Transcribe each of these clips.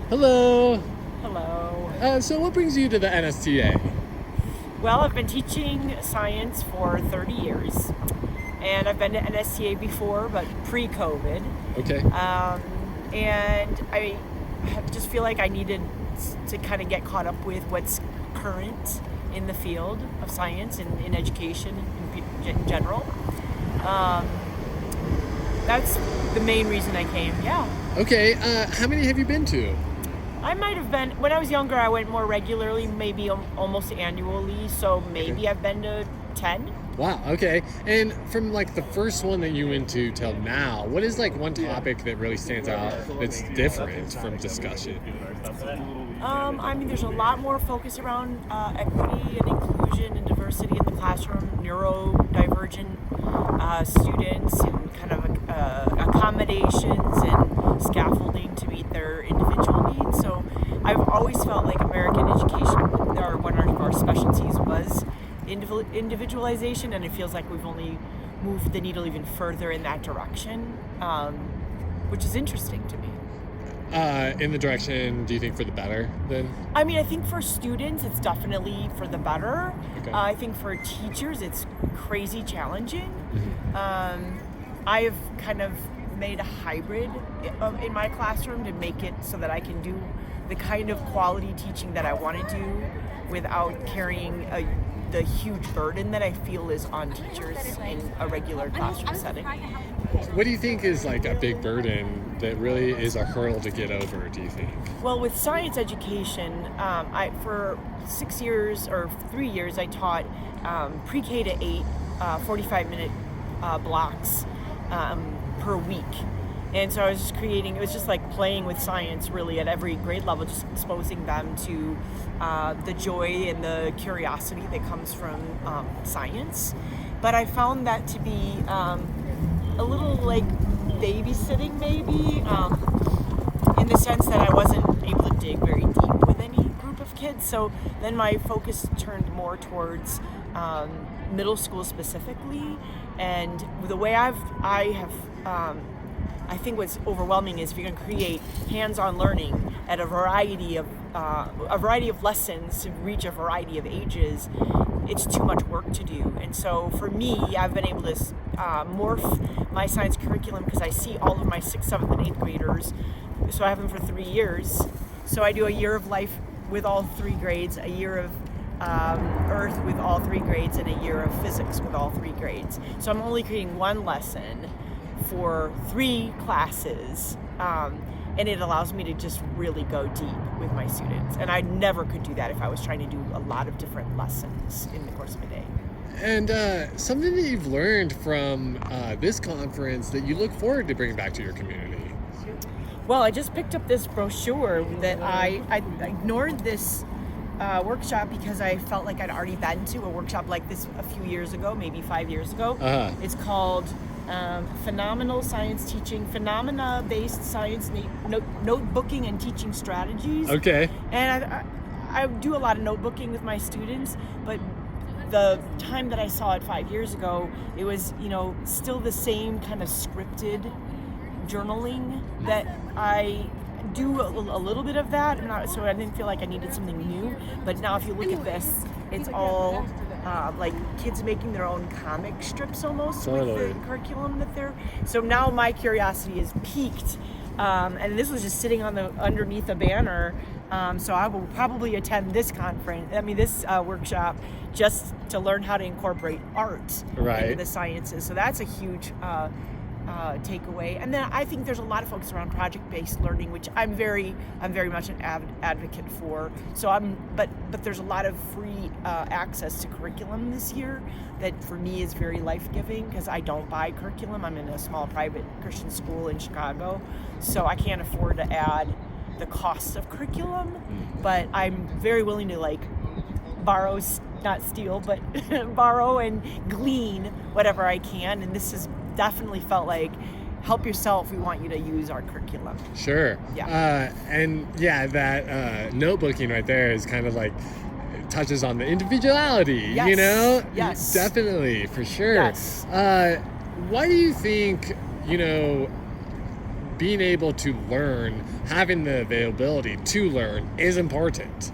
Hello. Hello. So what brings you to the NSTA? Well, I've been teaching science for 30 years, and I've been to NSTA before, but pre-COVID. Okay. And I just feel like I needed to kind of get caught up with what's current in the field of science and in education in general. Um, that's the main reason I came. Yeah. Okay. How many have you been to? I might have been, when I was younger, I went more regularly, maybe almost annually, so maybe Okay. I've been to 10. Wow. Okay. And from like the first one that you went to till now, what is like one topic that really stands out that's different from discussion? I mean, there's a lot more focus around equity and inclusion and diversity in the classroom, neurodivergent students, and kind of accommodations and scaffolding to meet their individual needs. So I've always felt like American education, or one of our specialties, was individualization, and it feels like we've only moved the needle even further in that direction, which is interesting to me. In the direction, do you think for the better then? I mean, I think for students, it's definitely for the better. Okay. I think for teachers, it's crazy challenging. Mm-hmm. I've kind of made a hybrid in my classroom to make it so that I can do the kind of quality teaching that I want to do without carrying the huge burden that I feel is on teachers in a regular classroom setting. What do you think is like a big burden that really is a hurdle to get over, do you think? Well, with science education, for 6 years or 3 years, I taught pre-K to 8, 45-minute blocks per week. And so I was just it was just like playing with science really at every grade level, just exposing them to the joy and the curiosity that comes from science. But I found that to be a little like babysitting maybe, in the sense that I wasn't able to dig very deep with any group of kids. So then my focus turned more towards middle school specifically. And the way I think what's overwhelming is if you're going to create hands-on learning at a variety of lessons to reach a variety of ages, it's too much work to do. And so for me, I've been able to morph my science curriculum because I see all of my 6th, 7th, and 8th graders. So I have them for 3 years. So I do a year of life with all 3 grades, a year of Earth with all 3 grades, and a year of physics with all 3 grades. So I'm only creating one lesson for 3 classes, and it allows me to just really go deep with my students. And I never could do that if I was trying to do a lot of different lessons in the course of a day. And something that you've learned from this conference that you look forward to bringing back to your community? Well, I just picked up this brochure that I ignored this workshop because I felt like I'd already been to a workshop like this a few years ago, maybe 5 years ago. It's called Phenomenal Science Teaching, Phenomena-Based Science Notebooking and Teaching Strategies. Okay. And I do a lot of notebooking with my students, but the time that I saw it 5 years ago, it was, still the same kind of scripted journaling that I do a little bit of that, so I didn't feel like I needed something new. But now if you look at this, it's all like kids making their own comic strips almost. Totally. With the curriculum that they're... So now my curiosity is piqued, and this was just sitting underneath a banner. So I will probably attend this workshop just to learn how to incorporate art into the sciences. So that's a huge takeaway. And then I think there's a lot of focus around project-based learning, which I'm very much an advocate for. So but there's a lot of free access to curriculum this year that for me is very life-giving because I don't buy curriculum. I'm in a small private Christian school in Chicago, so I can't afford to add the cost of curriculum, but I'm very willing to borrow, not steal, but borrow and glean whatever I can. And this has definitely felt like, help yourself, we want you to use our curriculum. Sure. Yeah. That notebooking right there is kind of like, touches on the individuality, Yes. Yes. Definitely, for sure. Yes. Why do you think, being able to learn, having the availability to learn is important.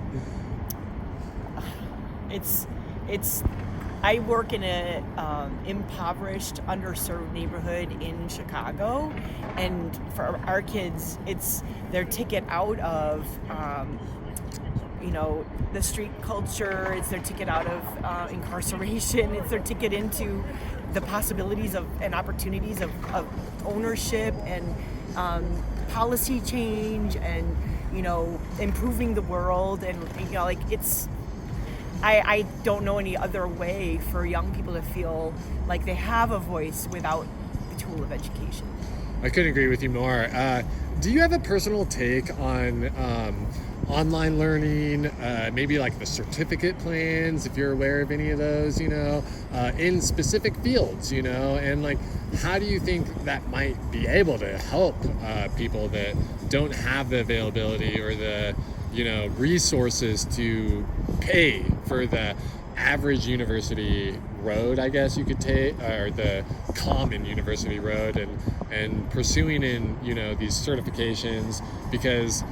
I work in a impoverished, underserved neighborhood in Chicago, and for our kids, it's their ticket out of the street culture. It's their ticket out of incarceration. It's their ticket into the possibilities of and opportunities of ownership and policy change and improving the world, and it's. I don't know any other way for young people to feel like they have a voice without the tool of education. I couldn't agree with you more. Do you have a personal take on online learning, maybe like the certificate plans, if you're aware of any of those, in specific fields, and like, how do you think that might be able to help people that don't have the availability or the resources to pay for the average university road, I guess you could take, or the common university road, and pursuing in these certifications, because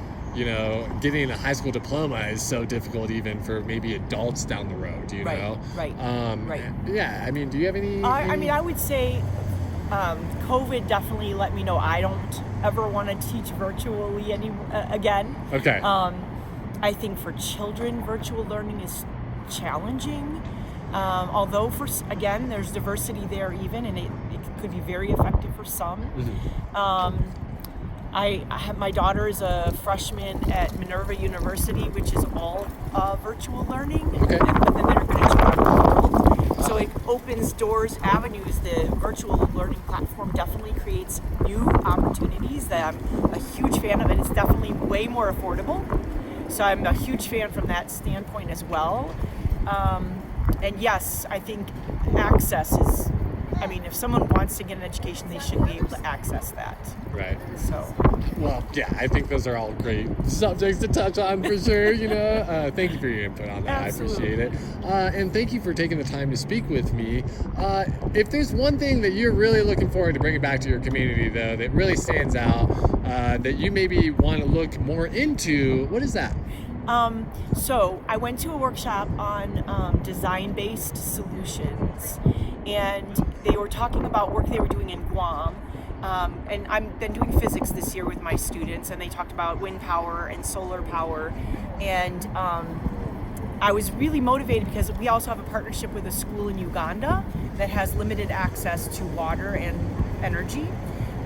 getting a high school diploma is so difficult even for maybe adults down the road, Right. Yeah, I mean, do you have any I would say COVID definitely let me know I don't ever want to teach virtually again. Okay. I think for children, virtual learning is challenging. Although there's diversity there even, and it could be very effective for some. Mm-hmm. My daughter is a freshman at Minerva University, which is all virtual learning. Okay. But then they're going to travel the world. So it opens doors, avenues. The virtual learning platform definitely creates new opportunities that I'm a huge fan of, and it's definitely way more affordable. So I'm a huge fan from that standpoint as well. And yes, I think access is, if someone wants to get an education, they should be able to access that. Right. So. Well, yeah, I think those are all great subjects to touch on for sure, Thank you for your input on that. Absolutely. I appreciate it. And thank you for taking the time to speak with me. If there's one thing that you're really looking forward to bringing back to your community, though, that really stands out, that you maybe want to look more into, what is that? So I went to a workshop on design-based solutions, and they were talking about work they were doing in Guam. And I've been doing physics this year with my students, and they talked about wind power and solar power. And I was really motivated because we also have a partnership with a school in Uganda that has limited access to water and energy.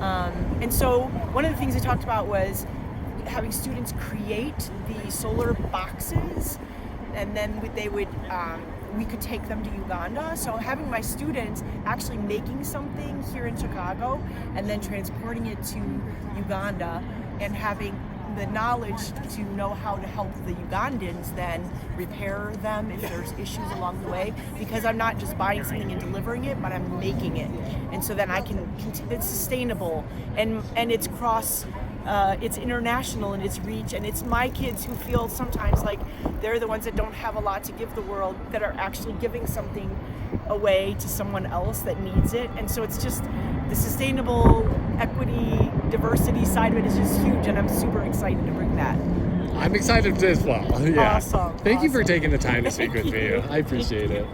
And so one of the things they talked about was having students create the solar boxes, and then we could take them to Uganda. So having my students actually making something here in Chicago and then transporting it to Uganda, and having the knowledge to know how to help the Ugandans then repair them if there's issues along the way, because I'm not just buying something and delivering it, but I'm making it. And so then I can it's sustainable, and it's it's international in its reach, and it's my kids who feel sometimes like they're the ones that don't have a lot to give the world, that are actually giving something away to someone else that needs it. And so it's just the sustainable equity, diversity side of it is just huge, and I'm super excited to bring that. I'm excited as well. Yeah. Awesome. Thank you for taking the time to speak with me. I appreciate it.